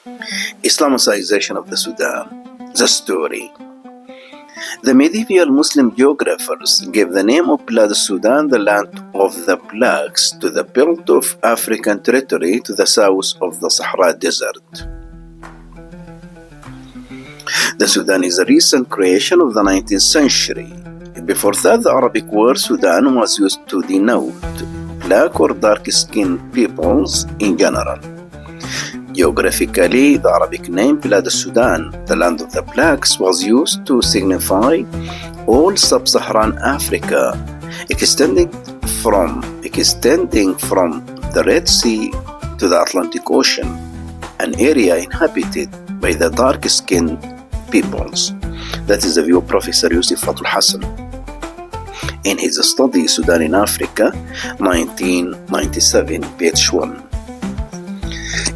Islamicization of the Sudan. The story. The medieval Muslim geographers gave the name of Blood Sudan, the land of the blacks, to the belt of African territory to the south of the Sahara Desert. The Sudan is a recent creation of the 19th century. Before that, the Arabic word Sudan was used to denote black or dark-skinned peoples in general. Geographically, the Arabic name Bilad Sudan, the land of the blacks, was used to signify all sub-Saharan Africa, extending from the Red Sea to the Atlantic Ocean, an area inhabited by the dark-skinned peoples. That is the view of Professor Yusuf Fatul Hassan in his study Sudan in Africa, 1997, page 1.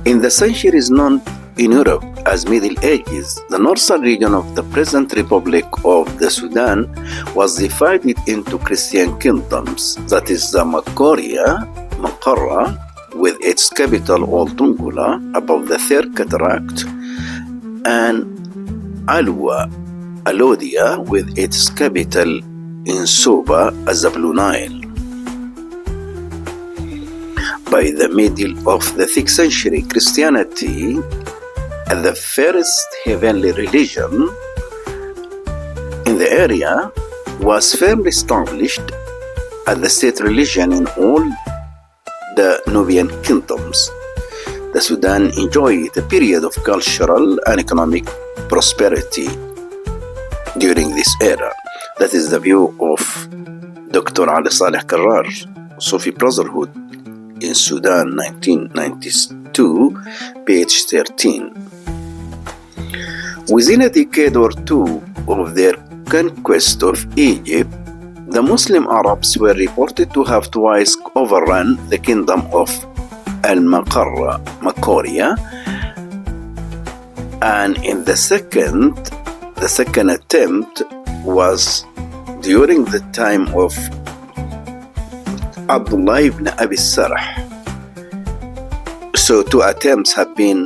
In the centuries known in Europe as Middle Ages, the northern region of the present Republic of the Sudan was divided into Christian kingdoms, that is the Maqqara, with its capital Old Dongola above the Third Cataract, and Alodia with its capital in Soba as the Blue Nile. By the middle of the 6th century, Christianity, the first heavenly religion in the area, was firmly established as the state religion in all the Nubian kingdoms. The Sudan enjoyed a period of cultural and economic prosperity during this era. That is the view of Dr. Ali Saleh Karrar, Sufi Brotherhood in Sudan, 1992, page 13. Within a decade or two of their conquest of Egypt, the Muslim Arabs were reported to have twice overrun the kingdom of Maqqara, and in the second attempt was during the time of Abdullah ibn Abi Sarh. So 2 attempts have been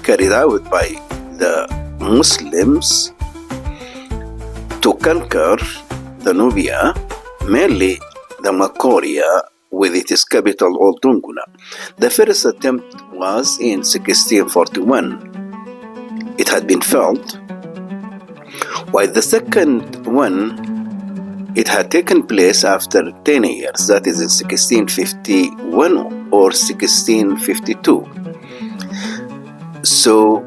carried out by the Muslims to conquer the Nubia, mainly the Maqqara with its capital Old Dongola. The first attempt was in 1641. It had been failed, while the second one, it had taken place after 10 years, that is in 1651 or 1652. So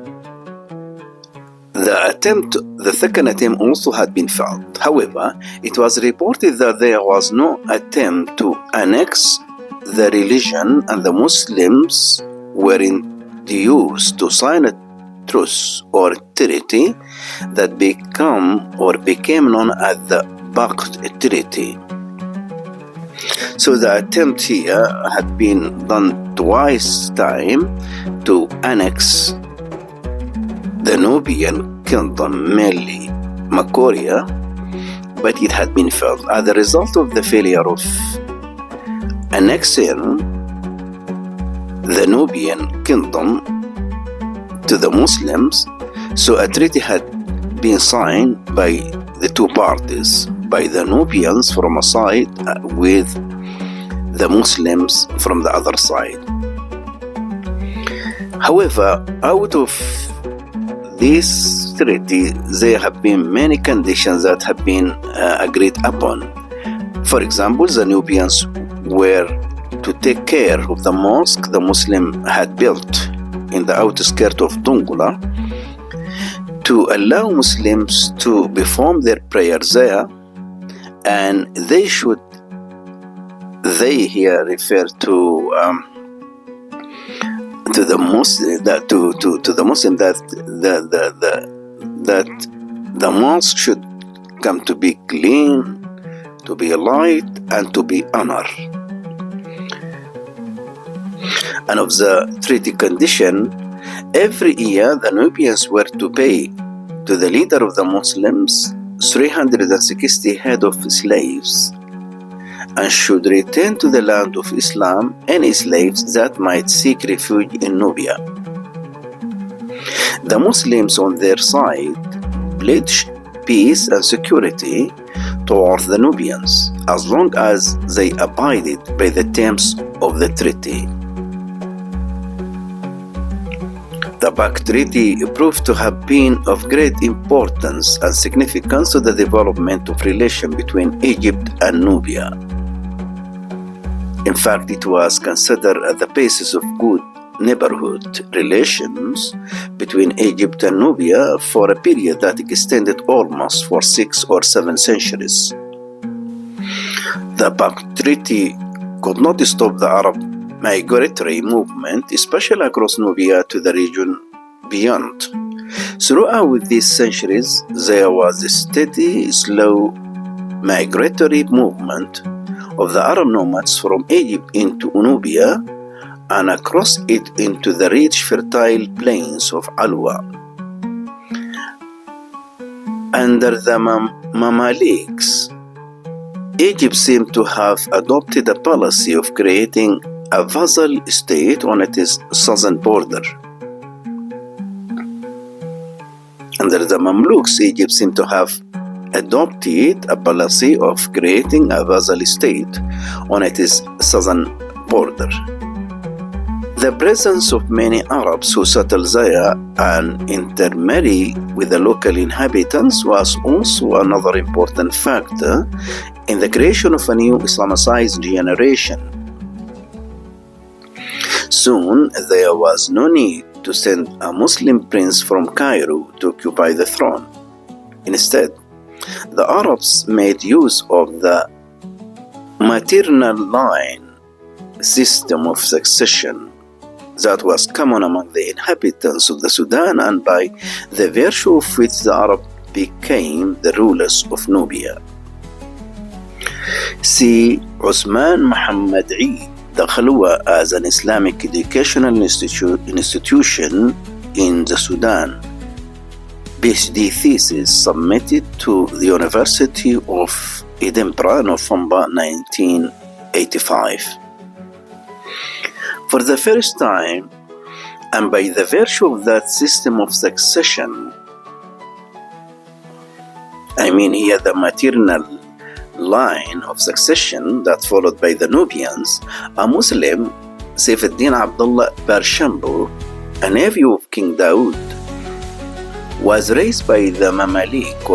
the second attempt also had been failed. However, it was reported that there was no attempt to annex the religion, and the Muslims were induced to sign a truce or treaty that became known as the Baqt Treaty. So the attempt here had been done twice time to annex the Nubian kingdom, mainly Maqqara, but it had been failed. As a result of the failure of annexing the Nubian kingdom to the Muslims, so a treaty had been signed by the two parties, by the Nubians from a side with the Muslims from the other side. However, out of this treaty, there have been many conditions that have been agreed upon. For example, the Nubians were to take care of the mosque the Muslim had built in the outskirts of Dongola, to allow Muslims to perform their prayers there, and they here refer to the Muslim that the mosque should come to be clean, to be light, and to be honor. And of the treaty condition, every year the Nubians were to pay to the leader of the Muslims 360 head of slaves, and should return to the land of Islam any slaves that might seek refuge in Nubia. The Muslims on their side pledged peace and security towards the Nubians as long as they abided by the terms of the treaty. The Pact Treaty proved to have been of great importance and significance to the development of relations between Egypt and Nubia. In fact, it was considered as the basis of good neighborhood relations between Egypt and Nubia for a period that extended almost for 6 or 7 centuries. The Pact Treaty could not stop the Arab migratory movement, especially across Nubia to the region beyond. Throughout these centuries, there was a steady, slow migratory movement of the Arab nomads from Egypt into Nubia and across it into the rich, fertile plains of Alwa. Under the Mamaliks, Egypt seemed to have adopted a policy of creating a vassal state on its southern border. Under the Mamluks, Egypt seemed to have adopted a policy of creating a vassal state on its southern border. The presence of many Arabs who settled there and intermarry with the local inhabitants was also another important factor in the creation of a new Islamicized generation. Soon, there was no need to send a Muslim prince from Cairo to occupy the throne. Instead, the Arabs made use of the maternal line system of succession that was common among the inhabitants of the Sudan, and by the virtue of which the Arabs became the rulers of Nubia. See Osman Muhammad Eid, the Khalwa, as an Islamic educational institution in the Sudan. PhD thesis submitted to the University of Edinburgh, November 1985. For the first time, and by the virtue of that system of succession, I mean here the maternal line of succession that followed by the Nubians, a Muslim, Saif ad-Din Abdullah Barshambo, a nephew of King Dawood, was raised by the Mamalik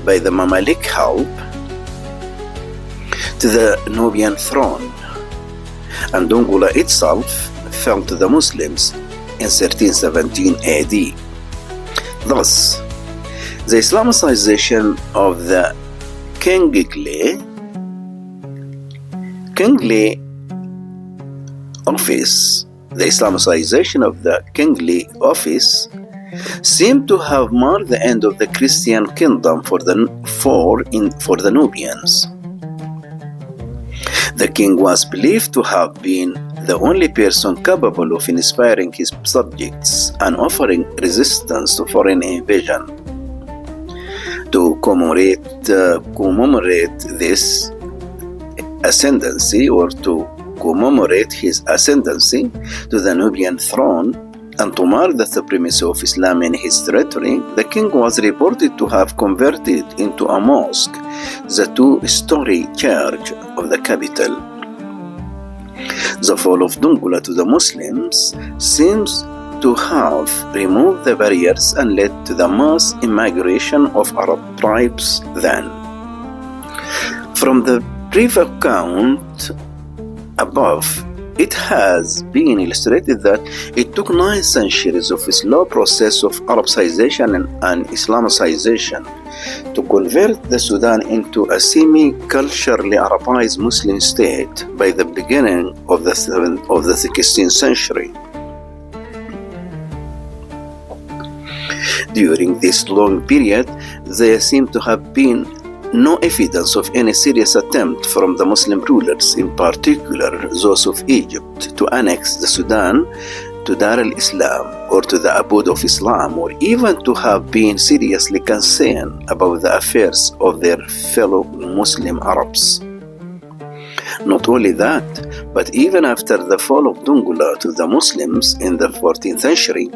by the Mamalik help to the Nubian throne, and Dongola itself fell to the Muslims in 1317 AD. Thus, the Islamicization of the kingly office, the Islamicization of the kingly office seemed to have marked the end of the Christian kingdom for the Nubians. The king was believed to have been the only person capable of inspiring his subjects and offering resistance to foreign invasion. To commemorate this ascendancy, or to commemorate his ascendancy to the Nubian throne, and to mark the supremacy of Islam in his territory, the king was reported to have converted into a mosque the 2-story church of the capital. The fall of Dongola to the Muslims seems to have removed the barriers and led to the mass immigration of Arab tribes then. From the brief account above, it has been illustrated that it took 9 centuries of a slow process of Arabization and Islamicization to convert the Sudan into a semi-culturally Arabized Muslim state by the beginning of the 16th century. During this long period, there seemed to have been no evidence of any serious attempt from the Muslim rulers, in particular those of Egypt, to annex the Sudan to Dar al-Islam or to the abode of Islam, or even to have been seriously concerned about the affairs of their fellow Muslim Arabs. Not only that, but even after the fall of Dongola to the Muslims in the 14th century,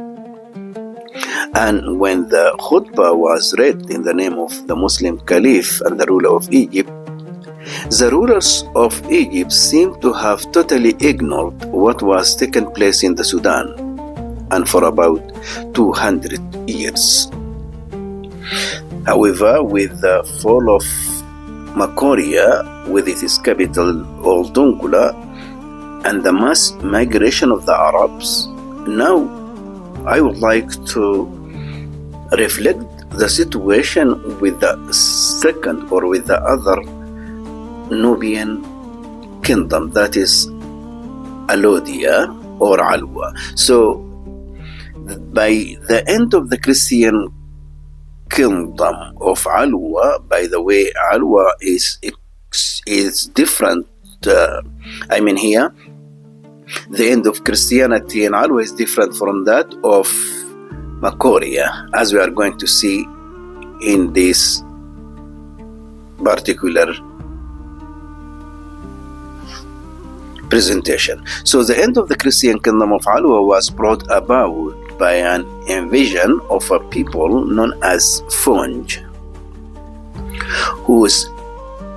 And when the khutbah was read in the name of the Muslim Caliph and the ruler of Egypt, the rulers of Egypt seemed to have totally ignored what was taking place in the Sudan, and for about 200 years. However, with the fall of Makoria, with its capital Old Dongola, and the mass migration of the Arabs, now I would like to reflect the situation with the second or with the other Nubian kingdom, that is Alodia or Alwa. So by the end of the Christian kingdom of Alwa, by the way, Alwa is different. Here, the end of Christianity in Alwa is different from that of Makoria, as we are going to see in this particular presentation. So the end of the Christian kingdom of Alwa was brought about by an invasion of a people known as Funj, whose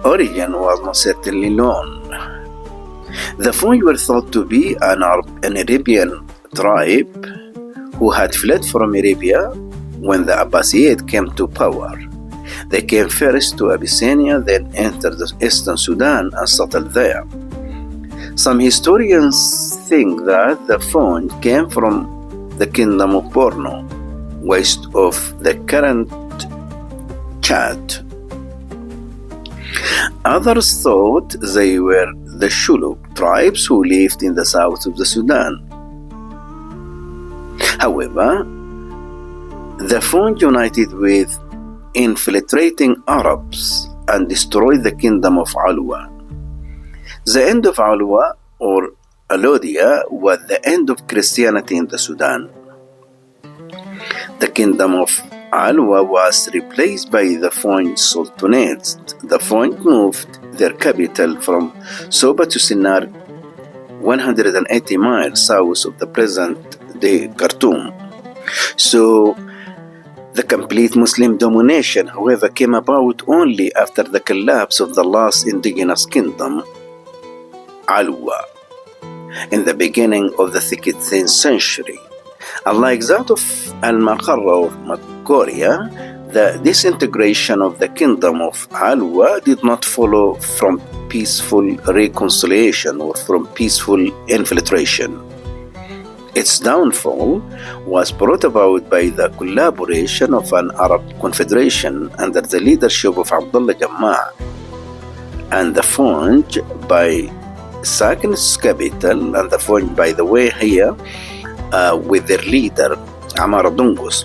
origin was not certainly known. The Funj were thought to be an Arabian tribe who had fled from Arabia when the Abbasid came to power. They came first to Abyssinia, then entered the eastern Sudan and settled there. Some historians think that the Funj came from the kingdom of Borno, west of the current Chad. Others thought they were the Shuluk tribes who lived in the south of the Sudan. However, the Funj united with infiltrating Arabs and destroyed the kingdom of Alwa. The end of Alwa or Alodia was the end of Christianity in the Sudan. The kingdom of Alwa was replaced by the Funj Sultanates. The Funj moved their capital from Soba to Sinnar, 180 miles south of the present-day Khartoum. So, the complete Muslim domination, however, came about only after the collapse of the last indigenous kingdom, Alwa, in the beginning of the 16th century. Unlike that of Al-Maqarra or Makoria, the disintegration of the kingdom of Alwa did not follow from peaceful reconciliation or from peaceful infiltration. Its downfall was brought about by the collaboration of an Arab confederation under the leadership of Abdullah Jammah and the Funj by sacking its capital, and the Funj, by the way, here with their leader Amar Dungus.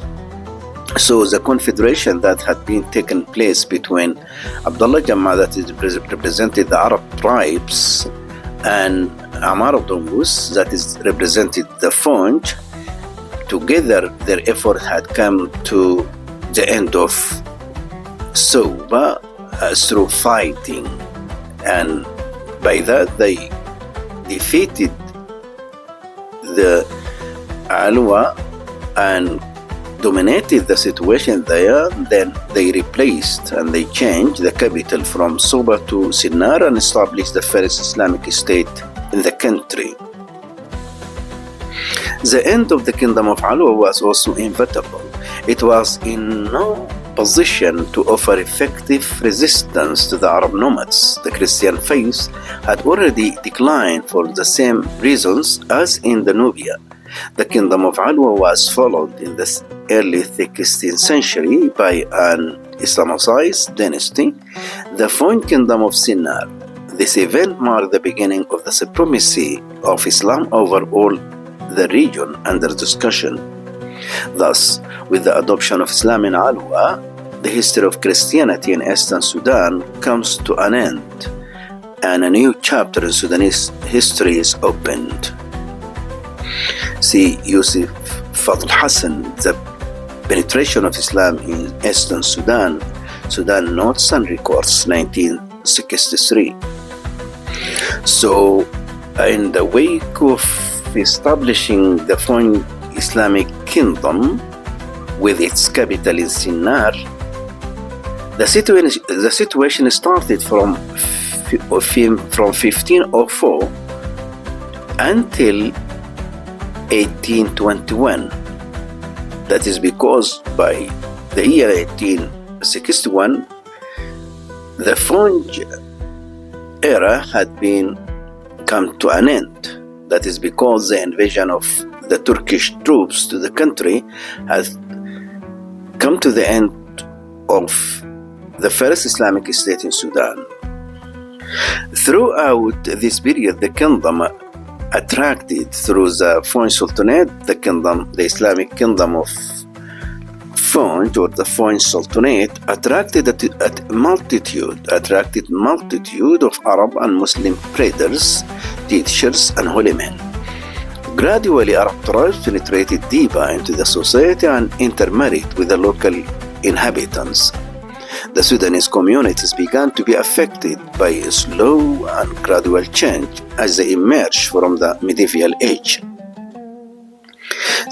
So the confederation that had been taken place between Abdullah Jammah, that is represented the Arab tribes, and Amar Dungus, that is represented the Funj, together their effort had come to the end of Soba through fighting, and by that they defeated the Alwa and dominated the situation there. Then they replaced and they changed the capital from Soba to Sinnar and established the first Islamic state in the country. The end of the kingdom of Alwa was also inevitable. It was in no position to offer effective resistance to the Arab nomads. The Christian faith had already declined for the same reasons as in the Nubia. The kingdom of Alwa was followed in the early 16th century by an Islamicized dynasty, the Funj kingdom of Sinnar. This event marked the beginning of the supremacy of Islam over all the region under discussion. Thus, with the adoption of Islam in Alwa, the history of Christianity in Eastern Sudan comes to an end, and a new chapter in Sudanese history is opened. See Yusuf Fadl Hassan, the penetration of Islam in Eastern Sudan, Sudan Notes and Records, 1963. So, in the wake of establishing the Funj Islamic Kingdom, with its capital in Sinnar. The situation started from 1504 until 1821. That is because by the year 1861, the French era had come to an end. That is because the invasion of the Turkish troops to the country had come to the end of the first Islamic state in Sudan. Throughout this period, the kingdom attracted through the French Sultanate, the Islamic kingdom of French or the French Sultanate attracted multitude of Arab and Muslim traders, teachers, and holy men. Gradually, Arab tribes penetrated deeper into the society and intermarried with the local inhabitants. The Sudanese communities began to be affected by a slow and gradual change as they emerged from the medieval age.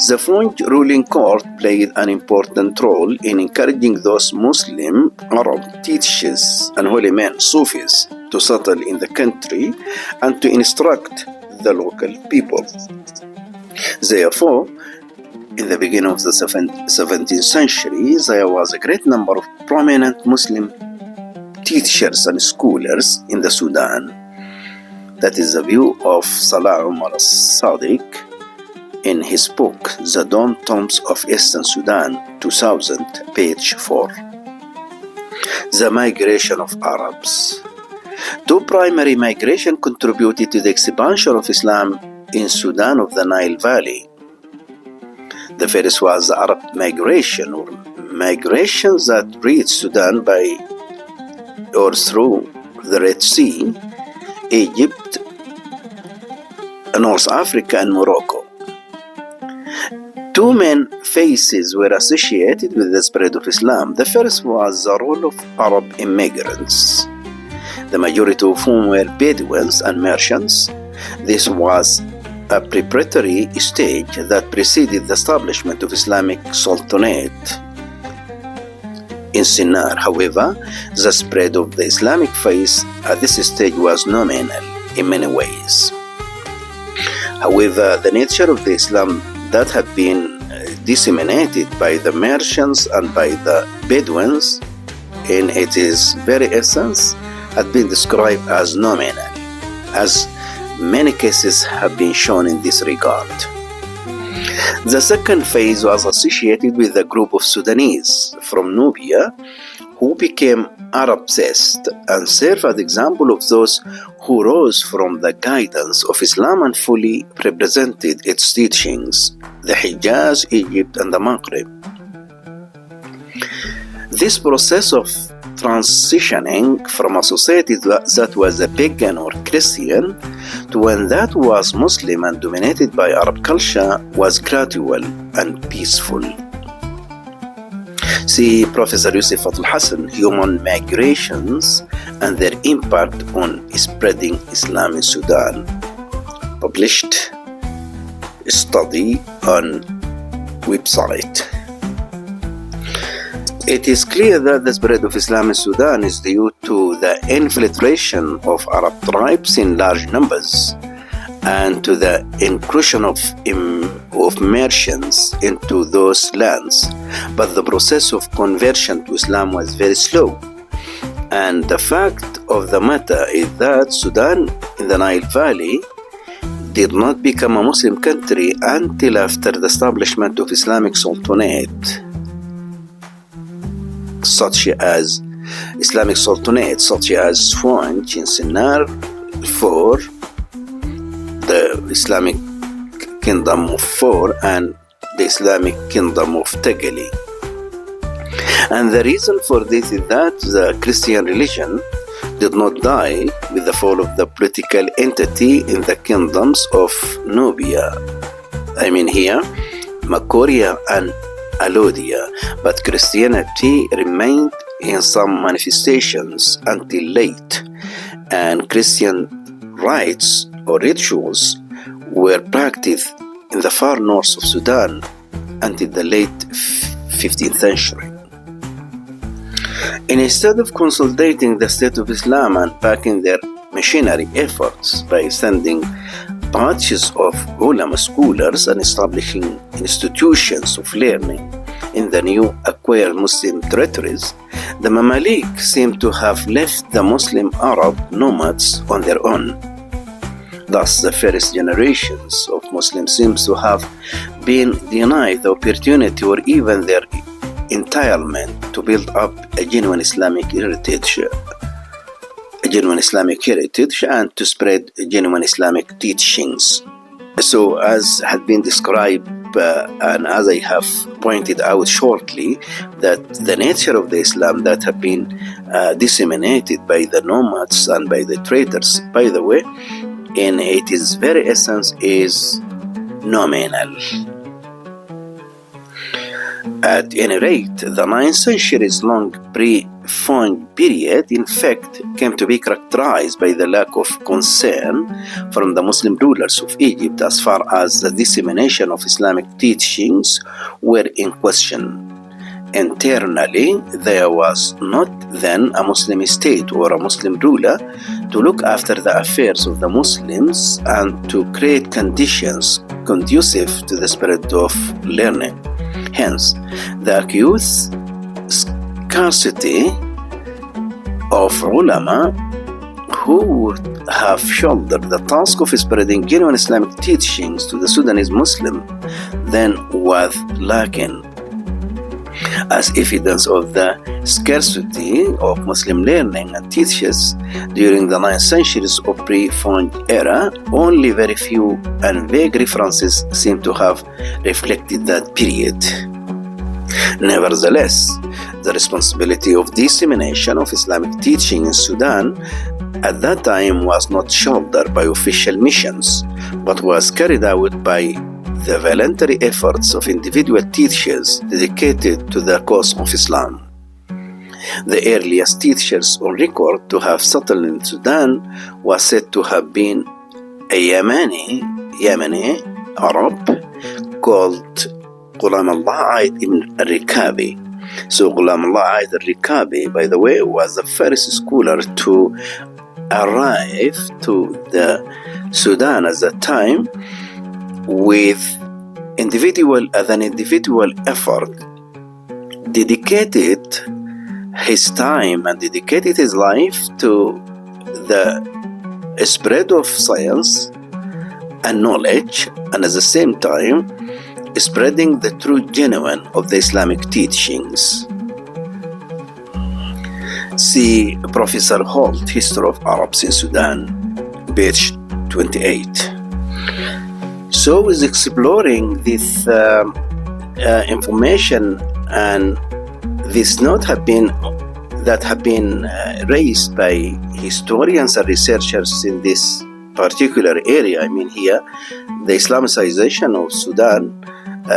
The French ruling court played an important role in encouraging those Muslim Arab teachers and holy men, Sufis, to settle in the country and to instruct the local people. Therefore, in the beginning of the 17th century, there was a great number of prominent Muslim teachers and scholars in the Sudan. That is the view of Salah Omar al-Sadiq in his book, The Dawn Tombs of Eastern Sudan, 2000, page 4. The migration of Arabs. Two primary migrations contributed to the expansion of Islam in Sudan of the Nile Valley. The first was the Arab migration, or migrations that reached Sudan by or through the Red Sea, Egypt, North Africa, and Morocco. Two main phases were associated with the spread of Islam. The first was the role of Arab immigrants, the majority of whom were Bedouins and merchants. This was a preparatory stage that preceded the establishment of Islamic Sultanate in Sinnar. However, the spread of the Islamic faith at this stage was nominal in many ways. However, the nature of the Islam that had been disseminated by the merchants and by the Bedouins in its very essence had been described as nominal, as many cases have been shown in this regard. The second phase was associated with a group of Sudanese from Nubia who became Arab-obsessed and served as an example of those who rose from the guidance of Islam and fully represented its teachings, the Hijaz, Egypt, and the Maghreb. This process of transitioning from a society that was a pagan or Christian to one that was Muslim and dominated by Arab culture was gradual and peaceful. See Professor Yusuf Al-Hassan, Human Migrations and Their Impact on Spreading Islam in Sudan, published study on website. It is clear that the spread of Islam in Sudan is due to the infiltration of Arab tribes in large numbers and to the inclusion of merchants into those lands. But the process of conversion to Islam was very slow. And the fact of the matter is that Sudan in the Nile Valley did not become a Muslim country until after the establishment of Islamic Sultanate, such as Islamic Sultanate, such as French in Sinnar, for the Islamic Kingdom of Four and the Islamic Kingdom of Tegali. And the reason for this is that the Christian religion did not die with the fall of the political entity in the kingdoms of Nubia. I mean here, Makoria and Alodia, but Christianity remained in some manifestations until late, and Christian rites or rituals were practiced in the far north of Sudan until the late 15th century. And instead of consolidating the state of Islam and backing their missionary efforts by sending batches of ulama scholars and establishing institutions of learning in the new acquired Muslim territories, the Mamalik seem to have left the Muslim Arab nomads on their own. Thus, the first generations of Muslims seems to have been denied the opportunity or even their entitlement to build up a genuine Islamic heritage and to spread genuine Islamic teachings. So, as had been described and as I have pointed out shortly, that the nature of the Islam that have been disseminated by the nomads and by the traders, by the way, in its very essence is nominal. At any rate, the 9th century's long pre-Fund period, in fact, came to be characterized by the lack of concern from the Muslim rulers of Egypt as far as the dissemination of Islamic teachings were in question. Internally, there was not then a Muslim state or a Muslim ruler to look after the affairs of the Muslims and to create conditions conducive to the spread of learning. Hence, the acute scarcity of ulama who would have shouldered the task of spreading genuine Islamic teachings to the Sudanese Muslim then was lacking. As evidence of the scarcity of Muslim learning and teachers during the 9th centuries of pre-Fund era, only very few and vague references seem to have reflected that period. Nevertheless, the responsibility of dissemination of Islamic teaching in Sudan at that time was not shouldered by official missions, but was carried out by the voluntary efforts of individual teachers dedicated to the cause of Islam. The earliest teachers on record to have settled in Sudan was said to have been a Yemeni Arab called Ghulam Allah Aid ibn al-Rikabi. So Ghulam Allah Aid al-Rikabi, by the way, was the first scholar to arrive to the Sudan at that time with an individual effort, dedicated his time and dedicated his life to the spread of science and knowledge, and at the same time spreading the true genuine of the Islamic teachings. See Professor Holt, History of Arabs in Sudan, page 28. So with exploring this information and this note have been raised by historians and researchers in this particular area, I mean here, the Islamicization of Sudan,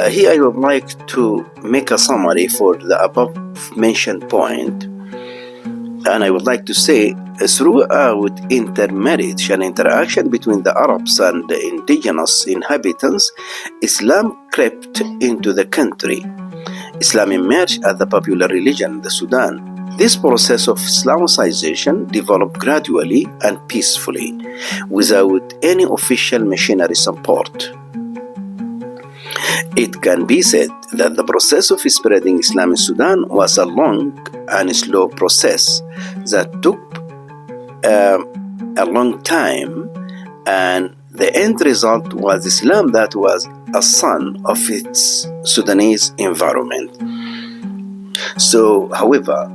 here I would like to make a summary for the above mentioned point. And I would like to say, throughout intermarriage and interaction between the Arabs and the indigenous inhabitants, Islam crept into the country. Islam emerged as the popular religion in the Sudan. This process of Islamicization developed gradually and peacefully, without any official missionary support. It can be said that the process of spreading Islam in Sudan was a long and slow process that took a long time, and the end result was Islam that was a son of its Sudanese environment. So, however,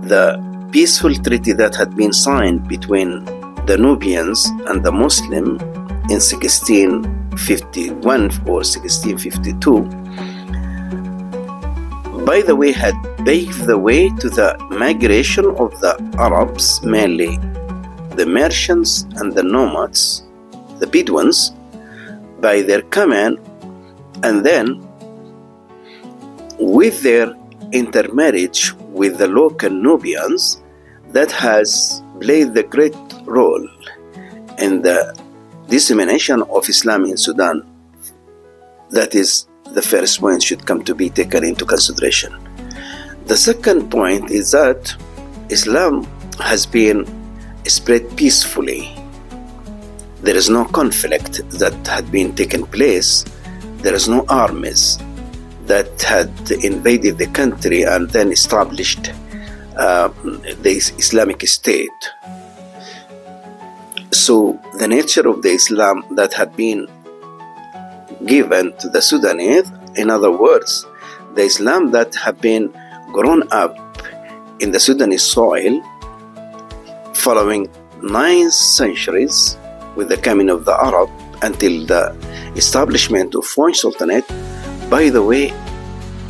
the peaceful treaty that had been signed between the Nubians and the Muslim in 1651 or 1652, by the way, had paved the way to the migration of the Arabs, mainly the merchants and the nomads, the Bedouins, by their command, and then with their intermarriage with the local Nubians, that has played the great role in the dissemination of Islam in Sudan. That is the first point should come to be taken into consideration. The second point is that Islam has been spread peacefully. There is no conflict that had been taken place. There is no armies that had invaded the country and then established the Islamic State. So the nature of the Islam that had been given to the Sudanese, in other words, the Islam that had been grown up in the Sudanese soil following 9 centuries with the coming of the Arab until the establishment of French Sultanate. By the way,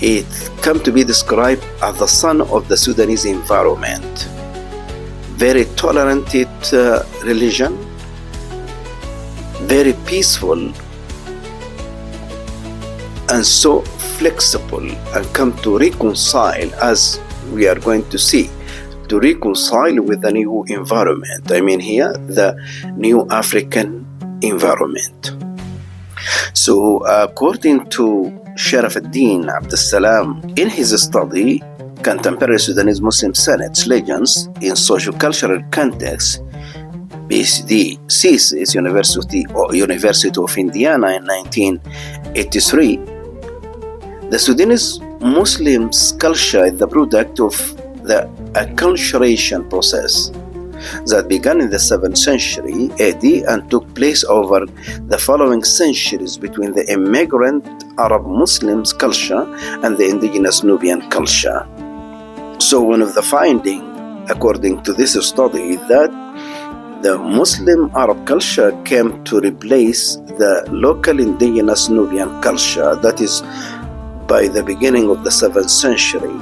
it come to be described as the son of the Sudanese environment. Very tolerant religion, very peaceful, and so flexible, and come to reconcile, as we are going to see, to reconcile with the new environment. I mean here, the new African environment. So according to Sharaf ad-Din Abdul Salam, in his study, Contemporary Sudanese Muslim Senates, Legends in Socio-Cultural Context, PhD thesis, University of Indiana in 1983, the Sudanese Muslims' culture is the product of the acculturation process that began in the 7th century AD and took place over the following centuries between the immigrant Arab Muslims culture and the indigenous Nubian culture. So one of the findings, according to this study, is that the Muslim Arab culture came to replace the local indigenous Nubian culture, that is by the beginning of the 7th century.